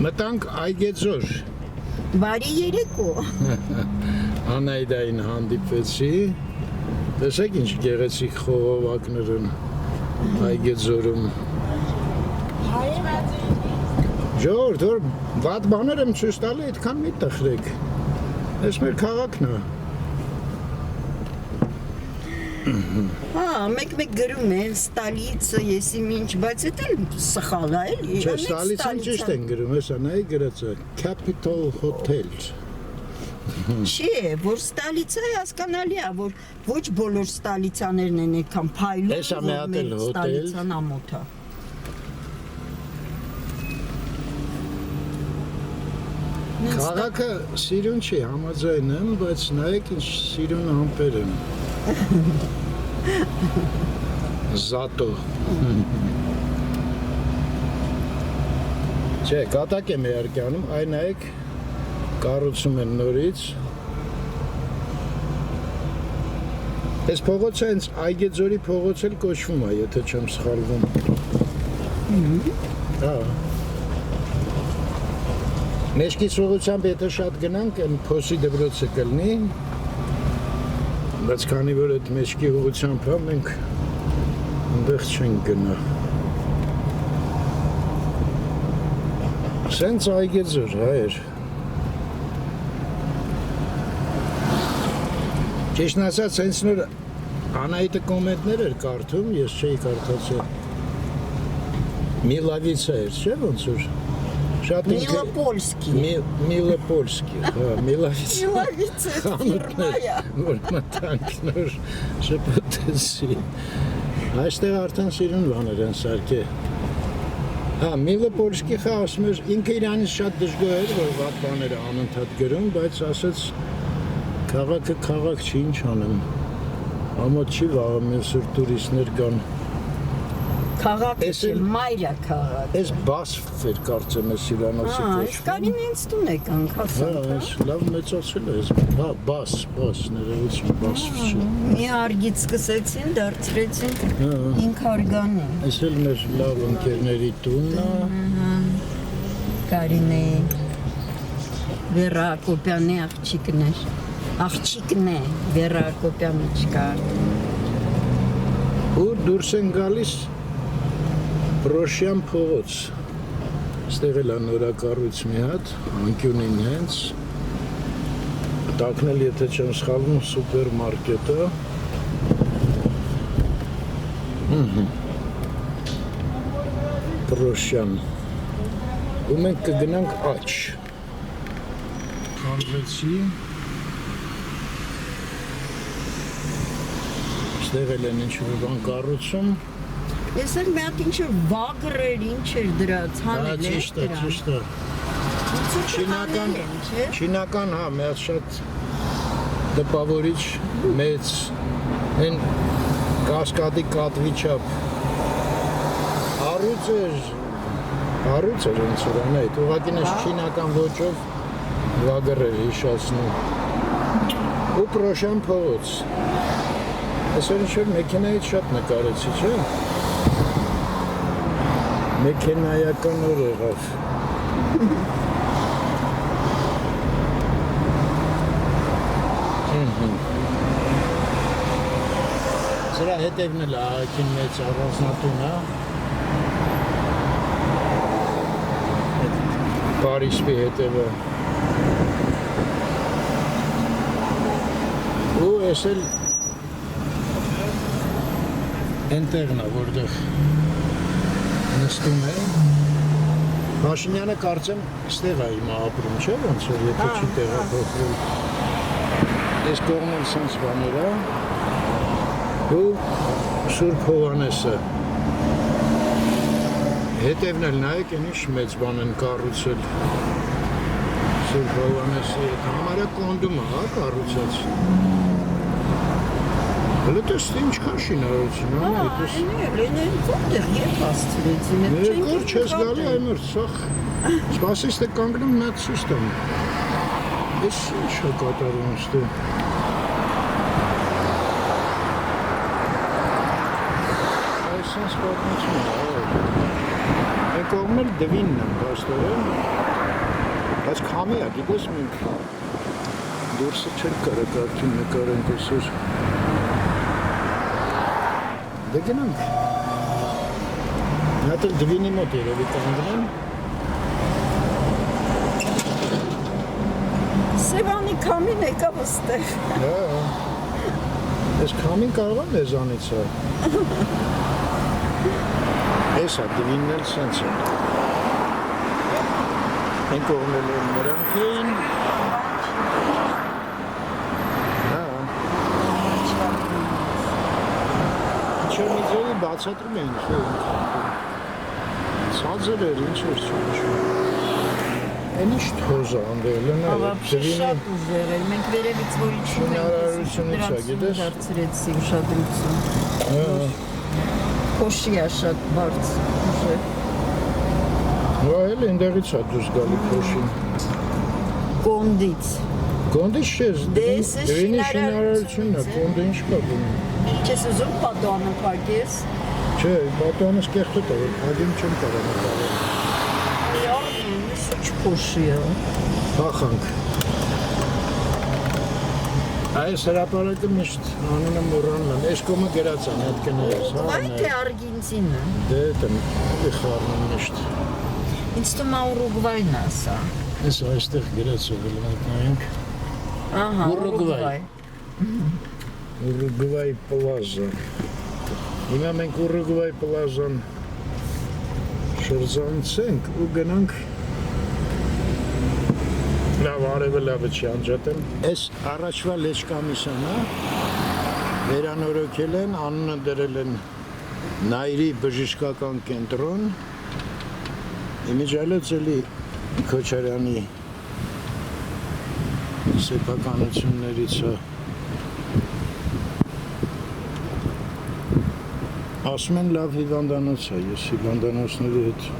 Մտանք Այգեձոր։ Բարի երեկո։ Անայդային հանդիպվեցի։ Տեսեք ինչ գեղեցիկ խողովակներ են Այգեձորում։ Ժողովուրդ, որ վատ բաներ եմ ցույց տալի, այդքան մի տխրեք։ Այս մեր քաղաքն է։ Հա, մեկ գրում են Ստալիցը, եսի ինչ, բայց դա սխալ է, էլի։ Չէ, Ստալիցան ճիշտ են գրում, հեսա նայի գրած է Capital Hotel։ Չէ, որ Ստալիցը հասկանալի է, որ ոչ բոլոր Ստալիցաներն են այդքան փայլուն, Հեսա մի հատ էլ հոթել։ Ստալիցան ամոթ է։ Քաղաքը սիրուն չի, համաձայն եմ, բայց նայեք ինչ սիրուն ամպեր են։ Զատո։ Չէ, կատակ եմ իհարկե անում, այն նայեք կառուցում են նորից։ Այս փողոցը հենց Այգեձորի փողոց էլ կոչվում է, եթե չեմ սխալվում։ Հա։ Մեջքից ուղղությամբ եթե շատ գնանք, այն փոսի դպրոցը կլինի, բայց քանի որ այդ մեջքի ուղղությամբ է, մենք այնտեղ չենք գնա։ Սենց Այգեձոր, հայր։ Ճիշտն ասած, հենց նոր Անահիտը կոմենտներ էր կարդում, ես չէի կարդացել։ Միլավիցա էր, չէ՞ ոնց որ։ Միլոպոլսկի։ Միլոպոլսկի, հա, Միլավիցա։ Միլավիցա ֆիրմա է։ Որ մտանք նոր շփոթեցի։ Այստեղ արդեն սիրուն բաներ են սարքե։ Հա, Միլոպոլսկի ասում էր, ինքը իրանից շատ դժգոհ էր, որ վատ բաներ է անընդհատ գրում, բայց ասեց քաղաքը քաղաք չի, ինչ անեմ։ Ամոթ չի վաղը մյուսուր տուրիստներ կան։ Քաղաքը չէ, մայրա քաղաք։ Այս Բասֆ էր կարծեմ ես Իրանոցի Այս կոչվում։ կարին ինձ տուն եկանք, Հա, հասանք, այս լավ մեծացել է, հա, Բաս, ներողություն, Բասֆ չէ։ մի արգից սկսեցին, դարձրեցին 500 գանի։ Այս էլ մեր լավ ընկերների տունն է։ Կարինեի Վերա Հակոբյանի աղջիկն է, Վերա Հակոբյանը չկա։ Ու դուրս են գալիս Պրոշյան փողոց, ստեղ էլ նորակառույց մի հատ, անկյունին հենց, տակն էլ եթե չեմ սխալվում սուպերմարկետ է, Պրոշյան, ու մենք կգնանք աչ, կանգնեցի, ստեղ էլ են ինչ-որ բան կառուցում, Ես էլ մի հատ ինչ-որ վագր էր, ինչ էր դրա ցանել է դրա։ Ճիշտ է։ Չինական, հա, մի հատ շատ դպավորիչ մեծ են կասկադի կատվի չափ առուց էր ոնց որ անա, այդ ուղղակի նես չինական ոճով վագր էր հիշացնում։ Ու Պրոշյան փողոց։ Այսօր ինչ-որ մեքենայից շատ նկարեցի, չէ՞։ Մեքենայական օր եղավ։ Սրա հետևն էլ ահագին մեծ առանձնատուն է։ Փարիսի հետևը։ Ու ես էլ այնտեղն է, որտեղ նստում է, Փաշինյանը կարծեմ ստեղ է հիմա ապրում, չէ՞ ոնց որ եթե չի տեղափոխվել։ Այս կողմն սենց բաներ է, ու Սուրբ Հովհաննեսը։ Հետևն էլ նայեք, ինչ մեծ բան են կառուցել։ Սուրբ Հովհաննեսի հետ համարյա կոնդում է, հա, կառուցած։ Հələ տեսնի ինչքան շինարարություն է, այդպես։ Լենեն որտեղ երբ հասցրեցին։ Երկու չես գալի այմր, սախ։ Սպասես թե կանգնում նա ցույց տամ։ Էս ինչ է կատարում ստե։ Այս sense պատմություն է։ կողմն էլ դվինն եմ փաստորեն։ Բայց քամի է, գիտես մենք դուրսը չեր կարող կարդին նկարենք այսօր։ Դե գնանք։ Նա դեռ դվինի մոտ երևի կանգնեմ։ Սևանի քամին եկավ այստեղ։ Հա։ Այս քամին կարող է մեզանից է։ Էսա դվինն էլ սենց է։ Են կողմել են նրանք էին։ Հա։ Ինչ-որ մի ձևի բացատրում էին խելք։ Ցածր էր, ինչ էր չուշում։ Են ինչ թոզ է անդել, Вообще շատ ուժեղ էր, մենք վերևից որ իջնում Շինարարությունից է, գիտես։ դարձրեցի ուշադրություն։ Փոշի է շատ բարձր ուժեղ։ Այլ ընդեղից է դուրս գալի փոշին։ Կոնդից։ Կոնդից չես, Դե էսը դվինի շինարարությունն շինարարությունն է, կոնդը ինչ կապ ունի։ Չես ուզում պատոանը փակես։ Չէ, բատոնս կեղտոտ է, որ փագին չեմ կարող նկարել։ Սուչ փոշի է։ Փախանք։ Այս հրապարակը միշտ անունը մոռանում եմ, այս կողմը գրած է, հետ կներես, հա։ Այդ է Արգենտինա։ Դե դեմ, խառնում միշտ։ Ինձ թվում է Ուրուգվայն է սա։ Այս այստեղ գրած է, գլանք նայենք։ Ահա, Ուրուգվայ։ Ուրուգվայ պլազա։ Հիմա մենք Ուրուգվայ պլազան շրջանցենք ու գնանք լավ արևը լավը չի անջատեմ։ Այս առաջվա լեչկամիսան է, վերանորոգել են, անունը դրել են Նայրի բժշկական կենտրոն, իմիջալոց էլի Քոչարյանի սեփականություններից է։ Ասում են լավ հիվանդանոց է, ես հիվանդանոցների հետ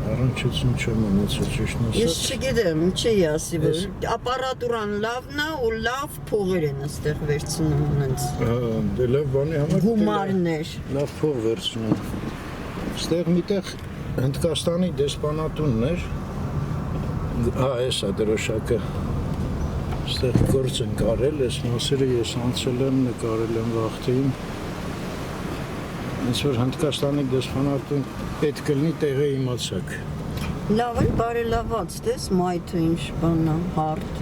առնչություն չեմ ունեցել ճիշտն Ես ասած։ չգիտեմ, չի ասի, որ ապարատուրան լավն է ու լավ փողեր են այստեղ վերցնում հենց։ Դե լավ բանի համար Գումարներ։ լավ փող վերցնում։ Այստեղ միտեղ Հնդկաստանի դեսպանատունն էր։ Այս է դրոշակը։ Այստեղ գործ են կարել, այս մասերը ես անցել եմ, նկարել եմ վաղտին։ Ինչ որ Հնդկաստանի դեսպանատուն պետք կլինի տեղը իմացակ։ Լավ էլ բարելաված, դες մայթը ինչ բան է, հարթ։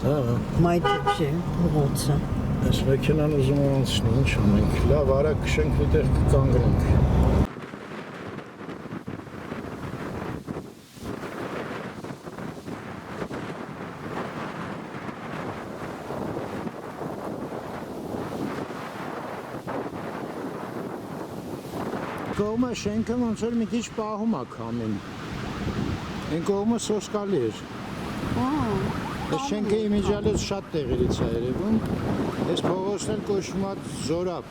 Հա, Մայթը չէ, փողոցը։ այս մեքենան ուզում եմ անցնի, ինչ անենք։ Լավ, արագ քշենք մի տեղ կկանգնենք։ Կողմը շենքը ոնց որ մի քիչ պահում է քամին։ Այն կողմը սոսկալի էր։ Այս շենքը իմիջալից շատ տեղերից է երևում։ Այս փողոցն էլ կոչվում է Զորապ։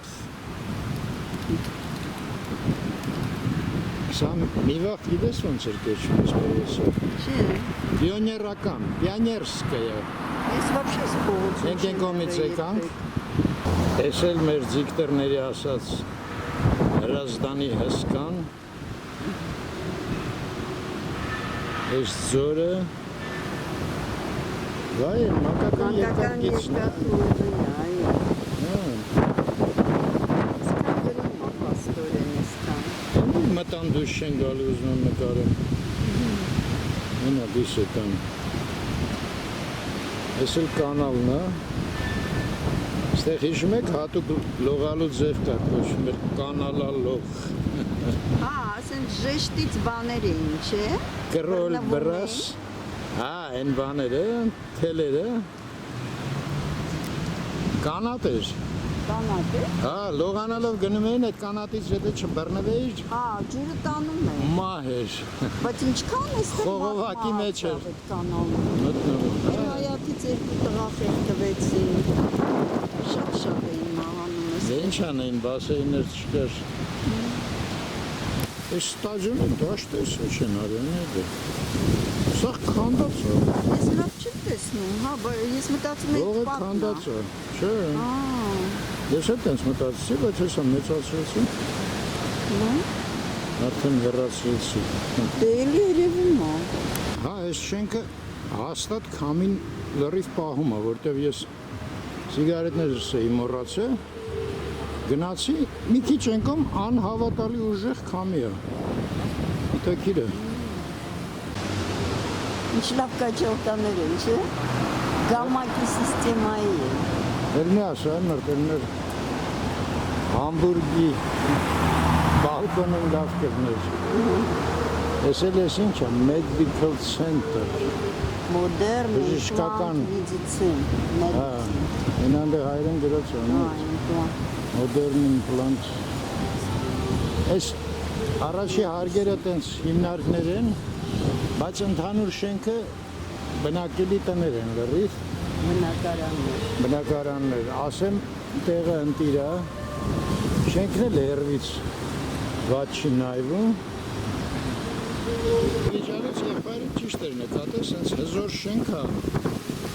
Սա մի վաղ գիտես ոնց էր կոչվում այս փողոցը։ Չէ։ Պիոներական, պիոներսկայա։ Ես вообще с փողոցը։ Մենք այն կողմից եկանք։ Այս էլ մեր դիկտորների ասած Հրազդանի հսկան, այս ձորը, վայ, մանկական երկակիցն է, այո։ Սկանդերում ապաստորեն էստան։ մտան դուշ չեն գալի ուզում եմ նկարեմ, մենա դիս եկան, այս էլ կանալն է, Ստեղ հիշում եք հատուկ լողալու ձև կա, կոչվում էր կանալալող։ Հա, ասեն ժեշտից բաներ էին, չէ։ Կրոլ, բրաս, հա, այն բաները, թելերը, կանատ էր։ Կանատ է։ Հա, լողանալով գնում էին այդ կանատից եթե չբռնվեիր, Հա, ջուրը տանում է։ մահ էր։ Բայց ինչքան էստեղ Խողովակի մեջ էր։ կանալը։ Մտնում։ Հայատից երկու տղա խեղդվեցին։ Շատ էին մահանում ես։ Դե ինչ անեին, բասեիներ չկար։ Այս ստաջոնը դաշտ է, սա չեն արյան է դե։ Սա քանդած է։ Ես լավ չեմ տեսնում, հա, ես մտածում եմ Ողը քանդած է։ Չէ։ Ահա։ Ես էլ տենց մտածեցի, բայց հեսա մեծացրեցի։ Արդեն հեռացրեցի։ Դե էլի երևում է։ Հա, այս շենքը հաստատ քամին լրիվ պահում է, որտեվ ես սիգարետներս էի մոռացել, գնացի, մի քիչ եկամ անհավատալի ուժեղ քամի է։ Տակիրը։ Ինչ լավ կաճողտաներ են, չէ՞։ Գամակի սիստեմայի են։ Elmi aşağı nereden Hamburgi balkonun laf gelmez. Eselesin ki Medical Center. Modern Բժշկական մեդիցին։ Ha, inandı hayrın biraz onu. Modern implant. Es araçı hargereten հիմնարկներեն, բայց ընդհանուր շենքը բնակելի տներ են լրիվ, բնակարաններ, ասեմ տեղը ընտիր է, շենքն էլ հեռվից վատ չի նայվում, Իջանից եղբայրը ճիշտ էր նկատել, սենց հզոր շենք է,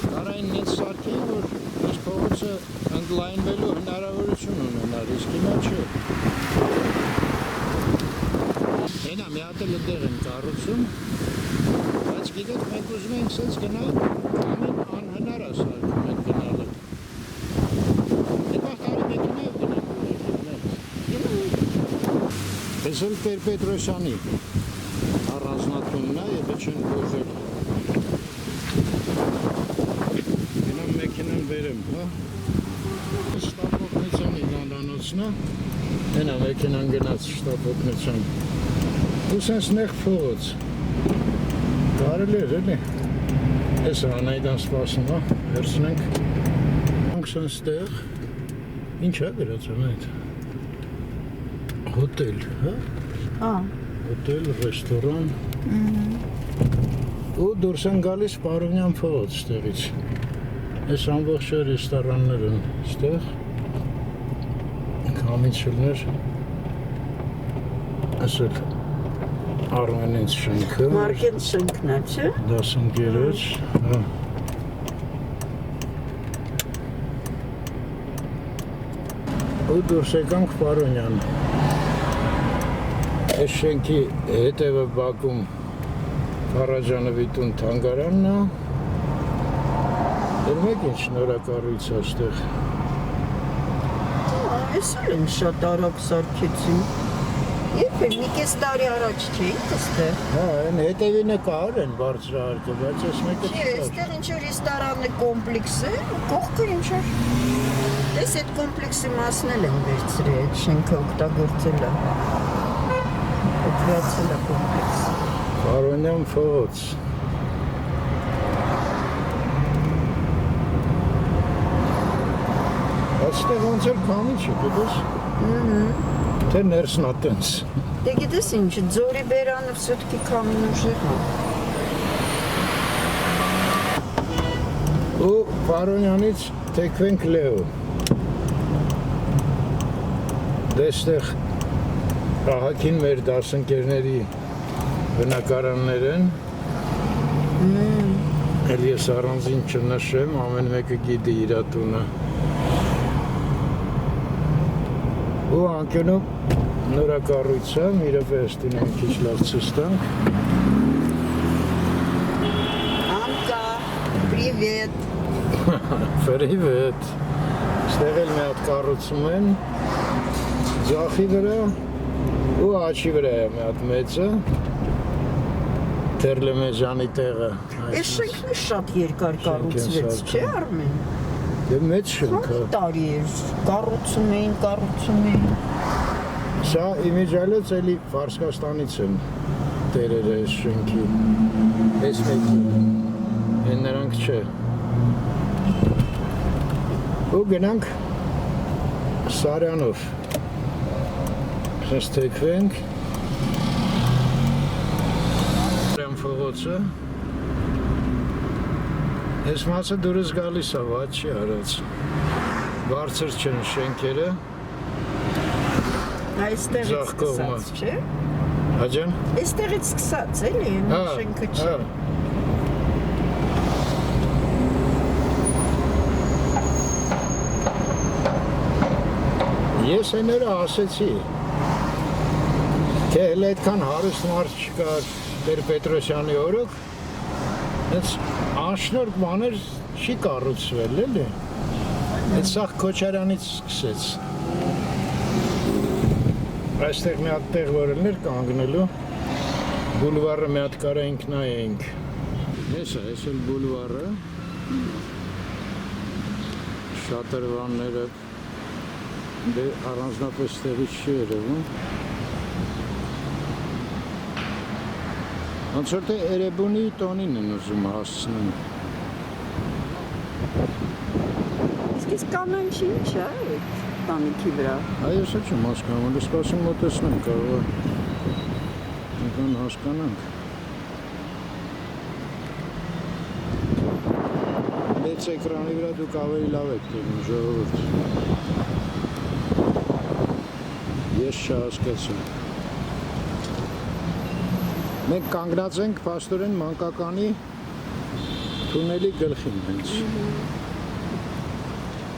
կարային նետ սարքեի, որ այս փողոցը ընդլայնվելու հնարավորություն ունենար, իսկ հիմա չէ։ Հենա մի հատ էլ դեղ են կառուցում, բայց գիտեք մենք ուզում ենք սենց գնալ, ամեն անհնար է սարքում ենք գնալը։ Այդ վաղտարի մեքենայով գնանք։ Ես էլ Տեր-Պետրոսյանի առանձնատունն է, եթե չեն բոժել։ Գնամ մեքենան բերեմ, հա։ Շտապ օգնության իրանանոցն է, հենա մեքենան գնաց շտապ օգնության։ Ու սենց նեղ փողոց։ Կարելի էր, էլի։ Ես անայդան սպասում, հա, վերցնենք։ Անք սենց տեղ, ինչ է գրացում այդ։ Հոտել, հա։ Ա, Հոտել, ռեստորան։ Ու դուրս են գալիս Պարովնյան փողոց ստեղից։ Այս ամբողջ ռեստորաններ են ստեղ։ Քամիչելներ։ Ասել Արմենից շենքը։ մարկետ շենքն է, չէ՞։ Դասընկերոջ, հա։ Ու դուրս եկանք Պարոնյան։ Այս շենքի հետևը Բաքում Փարաջանովի տուն թանգարանն է։ Դեր մեկ ինչ նորակառույց է այստեղ։ Այս էլ են շատ արագ սարքեցին։ Երբ է մի կես տարի առաջ չէին այստեղ։ Հա, այն հետևինը կար են բարձրահարկը, բայց այս մեկը Չէ, չկար։ այստեղ ինչ որ ռեստորանը կոմպլեքս է, կողքը ինչ որ։ Դες այդ կոմպլեքսի մասն էլ են վերցրել, այդ շենքը օգտագործել է։ Օգտվացել է կոմպլեքսը։ Պարոնյան փողոց։ Այստեղ ոնց էր քամի չի, գիտես։ Թե ներսն է տենց։ Դե գիտես ինչ, ձորի բերանը все-таки камին ուժեղ է։ Ու Պարոնյանից թեքվենք Լեո։ Դեստեղ Ահակին մեր դասընկերների բնակարաններ են։ Էլ ես առանձին չնշեմ, ամեն մեկը գիտի իր տունը։ Ու անկյունում նորակառույց է, մի րոպե ստինեմ քիչ լավ ցույց տանք։ Անկա, привет։ Привет։ Ստեղ էլ մի հատ կառուցում են ձախի վրա ու աչի վրա է մի հատ մեծը Տերլեմեջանի տեղը։ Այս շենքն շատ երկար կառուցվեց, չէ՞ Արմեն։ Դե մեծ շենք է։ Քանի տարի էր, կառուցում էին։ Սա իմիջալից էլի Ֆարսկաստանից են տերերը այս շենքի։ Այս մեկը։ Են նրանք չէ։ Ու գնանք Սարյանով։ Սենց թեքվենք։ Փողոցը։ Այս մասը դուրս գալիս է, ված չի արած։ Բարձր չեն շենքերը։ Այստեղից Ձախ կողմը։ սկսած, չէ՞։ Աջան։ Այստեղից սկսած էլի, շենքը չէ։ Ես այները ասեցի։ Թե հենց այդքան հարուստ մարդ չկար Տեր Պետրոսյանի օրոք, հենց անշնորհ բաներ չի կառուցվել, էլի։ Այդ սաղ Քոչարյանից սկսեց։ Այստեղ մի հատ տեղ որ էր կանգնելու, բուլվարը մի հատ կարայինք նայենք։ Ես էլ բուլվարը, շատրվանները, դե առանձնապես տեղից չի երևում։ Ոնց որ թե Էրեբունի տոնին են ուզում հասցնում։ Իսկ կանանչի ինչ է այդ տանիքի վրա։ Այս էլ չեմ հասկանում, սպասում մոտեցնեմ կարող է։ Եկան հասկանանք։ Մեծ էկրանի վրա դուք ավելի լավ եք դնում, ժողովուրդ։ Ես չհասկացում։ Մենք կանգնած ենք փաստորեն մանկականի թունելի գլխին հենց։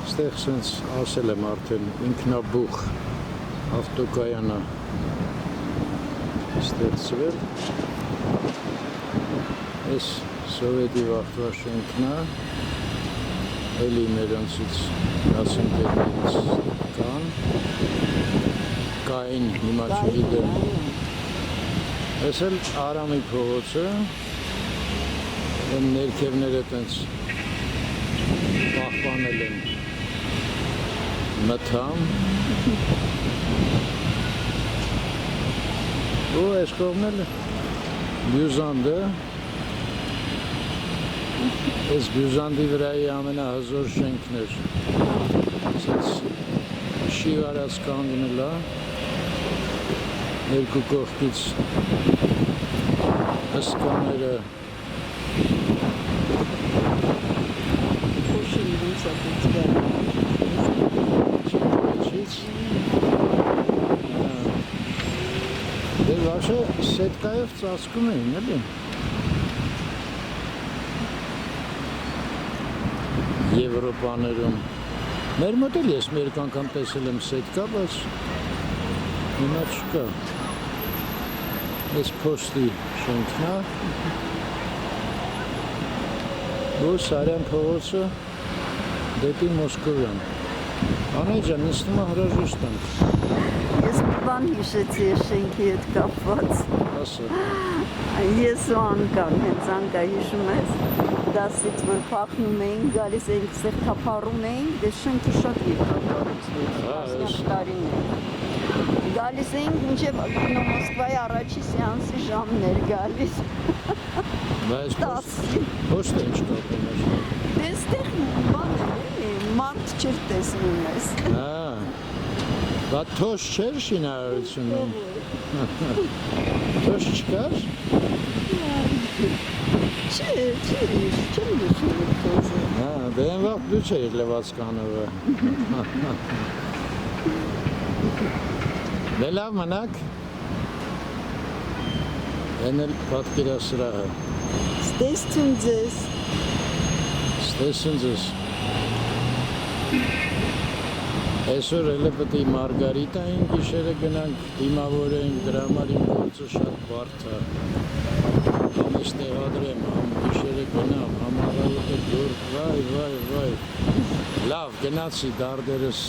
Ստեղ սենց ասել եմ արդեն ինքնաբուխ ավտոկայանա ստեղծվել։ Այս սովետի վաղվա շենքն է, էլի մերոնցից դասընկերներից կային, հիմա չգիտեմ։ Այս էլ Արամի փողոցը, են ներքևները տենց պահպանել են մթամ։ Ու այս կողմն էլ Բյուզանդը, այս Բյուզանդի վրայի ամենահզոր շենքն էր, ասենց շիվարած կանգնել է, երկու կողքից հսկաները Փոշին ոնց է դիտվել։ Դե վաշը սետկայով ծածկում էին, էլի։ Եվրոպաներում։ Մեր մոտ էլ ես մեկ անգամ տեսել եմ սետկա, բայց հիմա չկա։ Այս փոստի շենքն է։ Ու Սարյան փողոցը դեպի Մոսկովյան։ Անայ ջան, նստում է հրաժեշտ ենք։ Ես մի բան հիշեցի շենքի հետ կապված։ Ասա։ Ես ու Անկան, հենց Անկա հիշում ես, դասից որ փախնում էինք, գալիս էինք, ստեղ թափառում էինք, դե շենքը շատ երկար կառուցվեց, 10 տարիներ։ Գալիս էինք, մինչև կինո Մոսկվայի առաջի սեանսի ժամն էր գալիս։ Բայց փոստը ինչ կապում է։ Դե ստեղ բան էր, մարդ չէր տեսնում ես։ Բա թոշ չէր շինարարությունում։ Թոշ չկար։ Չեմ լսում թոշը։ Դե այն վաղ դու չէիր Լևացկանովը։ Դե լավ մնաք։ Են էլ պատկերասրահը։ Ստեսություն ձեզ։ Ստեսություն ձեզ։ Այսօր էլ պետք է Մարգարիտային գիշերը գնանք, դիմավորենք, դրա համար իմ գործը շատ բարդ է։ Ամիս տեղադրեմ, գիշերը գնամ, համառավոտը դուր, վայ։ Լավ, գնացի դարդերս։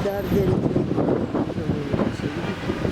Դարդերը